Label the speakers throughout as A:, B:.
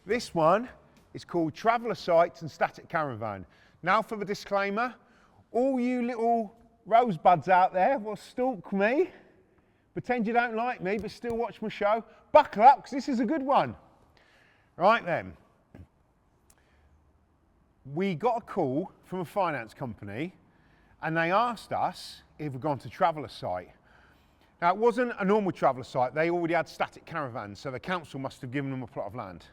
A: This one is called Traveller Sites and Static Caravan. Now for the disclaimer, all you little rosebuds out there will stalk me, pretend you don't like me, but still watch my show. Buckle up, because this is a good one. Right then, we got a call from a finance company and they asked us if we'd gone to Traveller Site. Now it wasn't a normal Traveller Site, they already had static caravans, so the council must have given them a plot of land.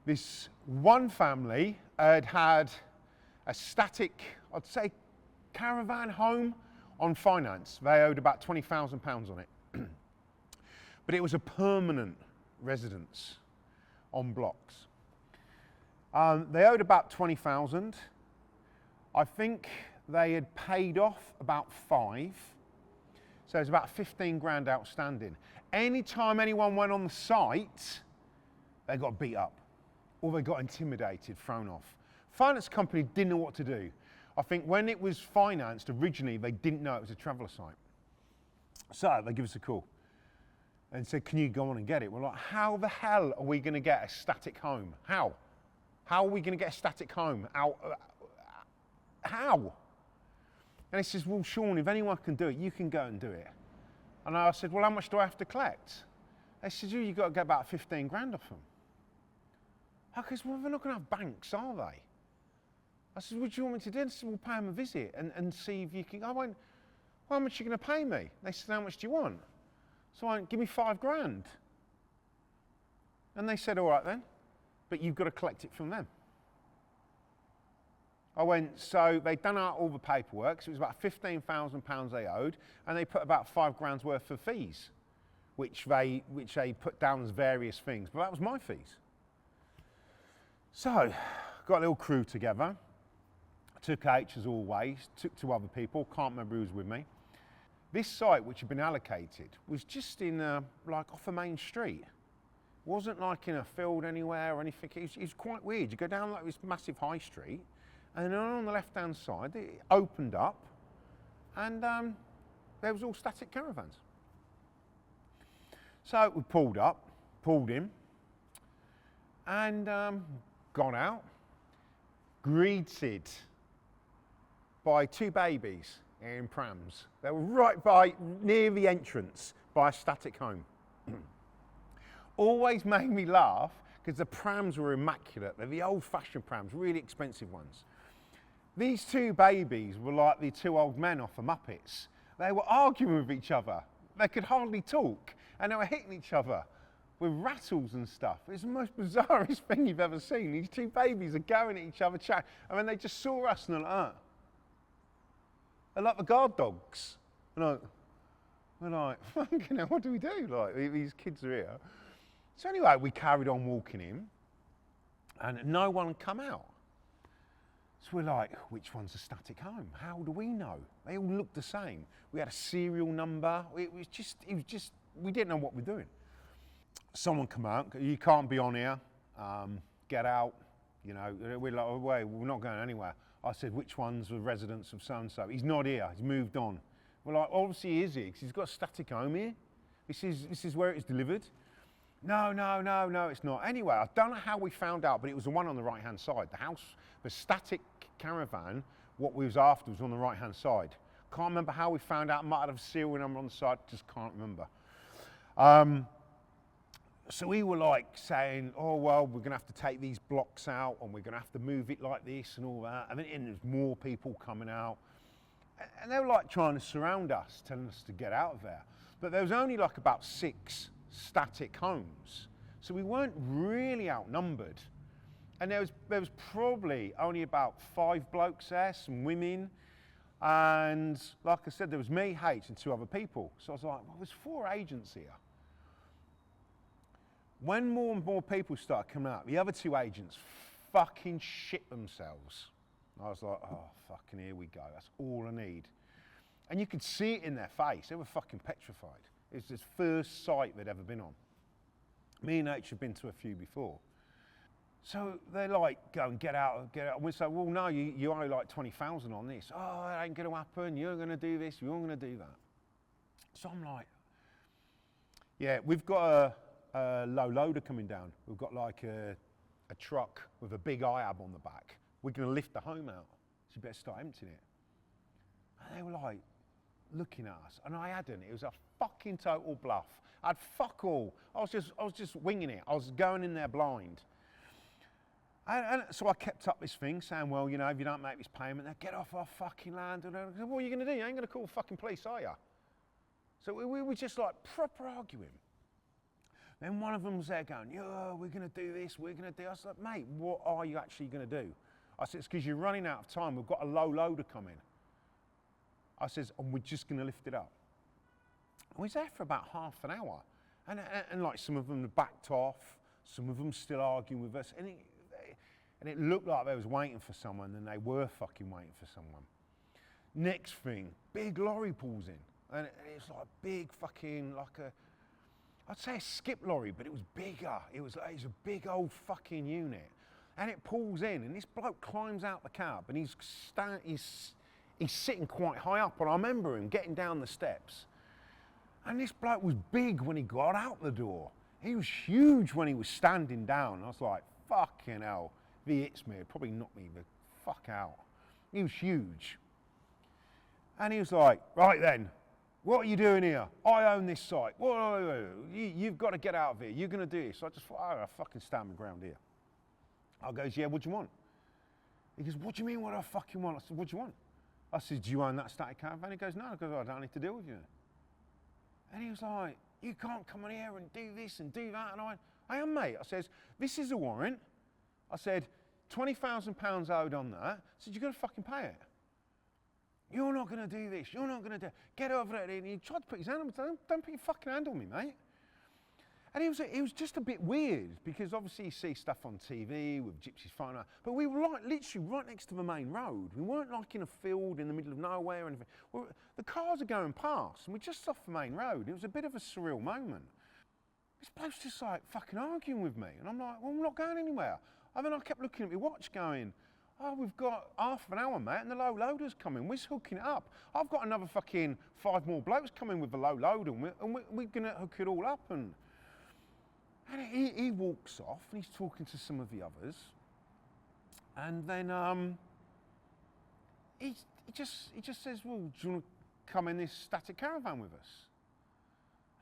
A: This one family had a static, I'd say, caravan home on finance. They owed about £20,000 on it. But it was a permanent residence on blocks. They owed about 20,000. I think they had paid off about 5. So there's about 15 grand outstanding. Anytime anyone went on the site, they got beat up or they got intimidated, thrown off. Finance company didn't know what to do. I think when it was financed originally, they didn't know it was a traveller site. So they give us a call and said, can you go on and get it? We're like, how the hell are we going to get a static home? How? How are we going to get a static home out? How? And he says, well, Sean, if anyone can do it, you can go and do it. And I said, well, how much do I have to collect? They said, you've got to get about 15 grand off them. I goes, well, they're not going to have banks, are they? I said, what do you want me to do? They said, we'll pay them a visit and see if you can. I went, well, how much are you going to pay me? They said, how much do you want? So I went, give me 5 grand. And they said, all right then, but you've got to collect it from them. I went, so they'd done out all the paperwork, so it was about £15,000 they owed, and they put about 5 grand's worth of fees, which they put down as various things, but that was my fees. So, got a little crew together, took H as always, took 2 other people, can't remember who was with me. This site, which had been allocated, was just in, like off a main street. It wasn't like in a field anywhere or anything, it was quite weird. You go down like this massive high street, and then on the left-hand side, it opened up, and there was all static caravans. So we pulled in, and got out, greeted by 2 babies in prams. They were right near the entrance by a static home. Always made me laugh because the prams were immaculate. They're the old-fashioned prams, really expensive ones. These 2 babies were like the 2 old men off the Muppets. They were arguing with each other. They could hardly talk, and they were hitting each other with rattles and stuff. It's the most bizarrest thing you've ever seen. These 2 babies are going at each other, chatting, and then they just saw us and they're like, they're like the guard dogs. And we're like, fucking hell, what do we do? Like, these kids are here. So anyway, we carried on walking in, and no one had come out. So we're like, which one's a static home? How do we know? They all looked the same. We had a serial number. It was just, we didn't know what we're doing. Someone come out, you can't be on here, get out, you know, we're like, oh, wait, we're not going anywhere. I said, which one's the residents of so-and-so? He's not here, he's moved on. We're like, obviously he is here, because he's got a static home here. This is where it's delivered. No, it's not. Anyway, I don't know how we found out, but it was the one on the right-hand side. The house, the static caravan, what we was after was on the right-hand side. Can't remember how we found out, might have a serial number on the side, just can't remember. So we were like saying, oh, well, we're gonna have to take these blocks out and we're gonna have to move it like this and all that. And then there's more people coming out. And they were like trying to surround us, telling us to get out of there. But there was only like about 6 static homes. So we weren't really outnumbered. And there was probably only about 5 blokes there, some women. And like I said, there was me, H, and 2 other people. So I was like, well, there's 4 agents here. When more and more people started coming out, the other 2 agents fucking shit themselves. I was like, oh, fucking here we go. That's all I need. And you could see it in their face. They were fucking petrified. It was the first site they'd ever been on. Me and H had been to a few before. So they're like, go and get out. And we say, well, no, you owe like 20,000 on this. Oh, it ain't going to happen. You're going to do this. You're going to do that. So I'm like, yeah, we've got low loader coming down. We've got like a truck with a big IAB on the back. We're going to lift the home out, so you better start emptying it. And they were like looking at us, and I hadn't. It was a fucking total bluff. I'd fuck all. I was just winging it. I was going in there blind. And so I kept up this thing, saying, well, you know, if you don't make this payment, then get off our fucking land. And I said, what are you going to do? You ain't going to call the fucking police, are you? So we were just like proper arguing. Then one of them was there going, yeah, we're going to do this, we're going to do. I was like, mate, what are you actually going to do? I said, it's because you're running out of time. We've got a low loader coming. I says, and we're just going to lift it up. And we was there for about half an hour. And like some of them backed off, some of them still arguing with us. And it looked like they was waiting for someone, and they were fucking waiting for someone. Next thing, big lorry pulls in. And it's like big fucking, I'd say a skip lorry, but it was bigger. It was a big old fucking unit. And it pulls in, and this bloke climbs out the cab, and he's sitting quite high up, and I remember him getting down the steps. And this bloke was big when he got out the door. He was huge when he was standing down. I was like, fucking hell. If he hits me, it'd probably knock me the fuck out. He was huge. And he was like, right then, what are you doing here? I own this site. You've got to get out of here. You're going to do this. So I just thought, I'll fucking stand my ground here. I goes, yeah, what do you want? He goes, what do you mean what I fucking want? I said, what do you want? I said, do you own that static caravan? He goes, no. I goes, I don't need to deal with you. And he was like, you can't come in here and do this and do that. And I went, I am, mate. I says, this is a warrant. I said, £20,000 owed on that. I said, you've got to fucking pay it. You're not going to do this. You're not going to do it. Get over it. And he tried to put his hand on me. Don't put your fucking hand on me, mate. And it was just a bit weird, because obviously you see stuff on TV with gypsies fighting out. But we were like literally right next to the main road. We weren't like in a field in the middle of nowhere or anything. The cars are going past, and we're just off the main road. It was a bit of a surreal moment. This bloke's just like fucking arguing with me. And I'm like, well, I'm not going anywhere. And then I kept looking at my watch going, oh, we've got half an hour, mate, and the low loader's coming. We're hooking it up. I've got another fucking 5 more blokes coming with the low loader, and we're going to hook it all up. And he walks off, and he's talking to some of the others. And then he just says, well, do you want to come in this static caravan with us?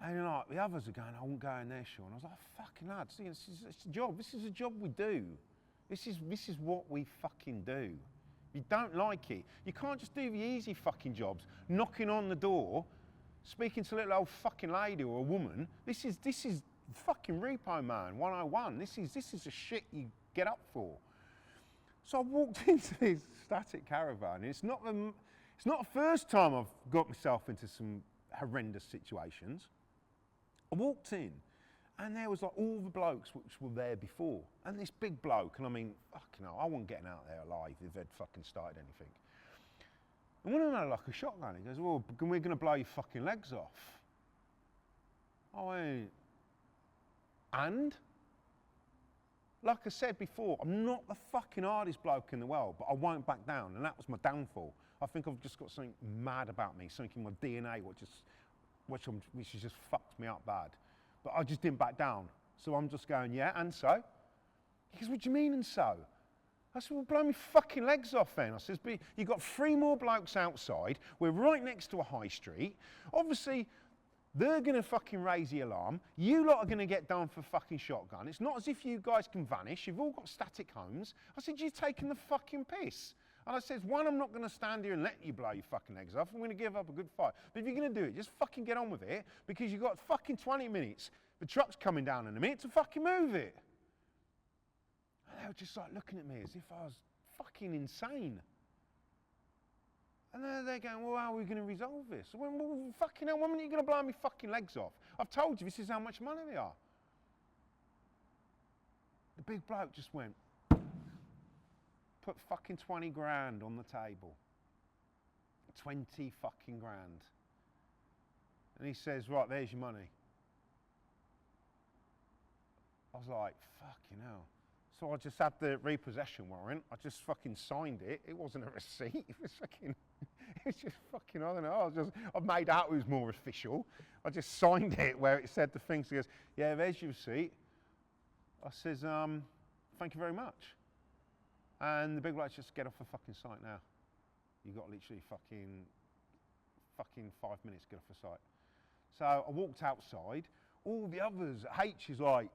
A: And like, the others are going, I won't go in there, Sean. I was like, fucking lads, it's a job. This is a job we do. This is what we fucking do. If you don't like it, you can't just do the easy fucking jobs, knocking on the door, speaking to a little old fucking lady or a woman. This is fucking Repo Man 101. This is the shit you get up for. So I walked into this static caravan, and it's not the first time I've got myself into some horrendous situations. I walked in, and there was like all the blokes which were there before, and this big bloke, and I mean, fucking hell, I wasn't getting out there alive if they'd fucking started anything. And one of them had like a shotgun. He goes, well, we're going to blow your fucking legs off. I went, and? Like I said before, I'm not the fucking hardest bloke in the world, but I won't back down, and that was my downfall. I think I've just got something mad about me, something in my DNA which has just fucked me up bad. But I just didn't back down. So I'm just going, yeah, and so? He goes, what do you mean, and so? I said, well, blow me fucking legs off then. I says, but you've got 3 more blokes outside. We're right next to a high street. Obviously, they're going to fucking raise the alarm. You lot are going to get done for fucking shotgun. It's not as if you guys can vanish. You've all got static homes. I said, you're taking the fucking piss. And I said, one, I'm not going to stand here and let you blow your fucking legs off. I'm going to give up a good fight. But if you're going to do it, just fucking get on with it, because you've got fucking 20 minutes. The truck's coming down in a minute to fucking move it. And they were just like looking at me as if I was fucking insane. And then they're going, well, how are we going to resolve this? I went, well, fucking hell, when are you going to blow me fucking legs off? I've told you this is how much money they are. The big bloke just went, put fucking 20 grand on the table. 20 fucking grand. And he says, right, there's your money. I was like, fucking hell. So I just had the repossession warrant. I just fucking signed it. It wasn't a receipt. It was fucking... It's just fucking, I don't know, I made out it was more official. I just signed it where it said the things. He goes, yeah, there's your receipt. I says, thank you very much. And the big bloke just get off the fucking site now. You got literally fucking 5 minutes to get off the site. So I walked outside. All the others, H is like,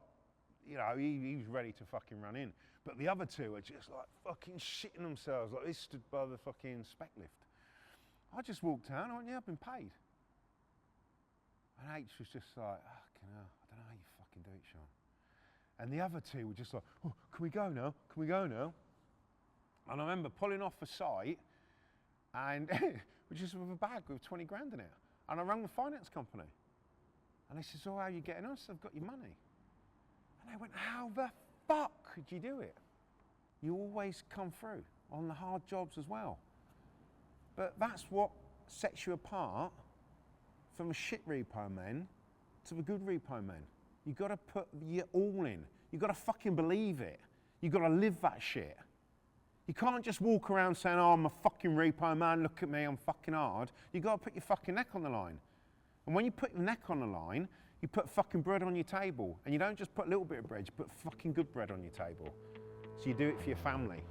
A: you know, he was ready to fucking run in. But the other two are just like fucking shitting themselves. Like, they stood by the fucking spec lift. I just walked out and I went, yeah, I've been paid. And H was just like, fucking hell, I don't know how you fucking do it, Sean. And the other two were just like, oh, can we go now? Can we go now? And I remember pulling off the site and we're just with a bag with 20 grand in it. And I rang the finance company. And they said, so how are you getting on? I said, I've got your money. And they went, how the fuck could you do it? You always come through on the hard jobs as well. But that's what sets you apart from a shit repo man to the good repo man. You gotta put your all in. You gotta fucking believe it. You gotta live that shit. You can't just walk around saying, oh, I'm a fucking repo man, look at me, I'm fucking hard. You gotta put your fucking neck on the line. And when you put your neck on the line, you put fucking bread on your table. And you don't just put a little bit of bread, you put fucking good bread on your table. So you do it for your family.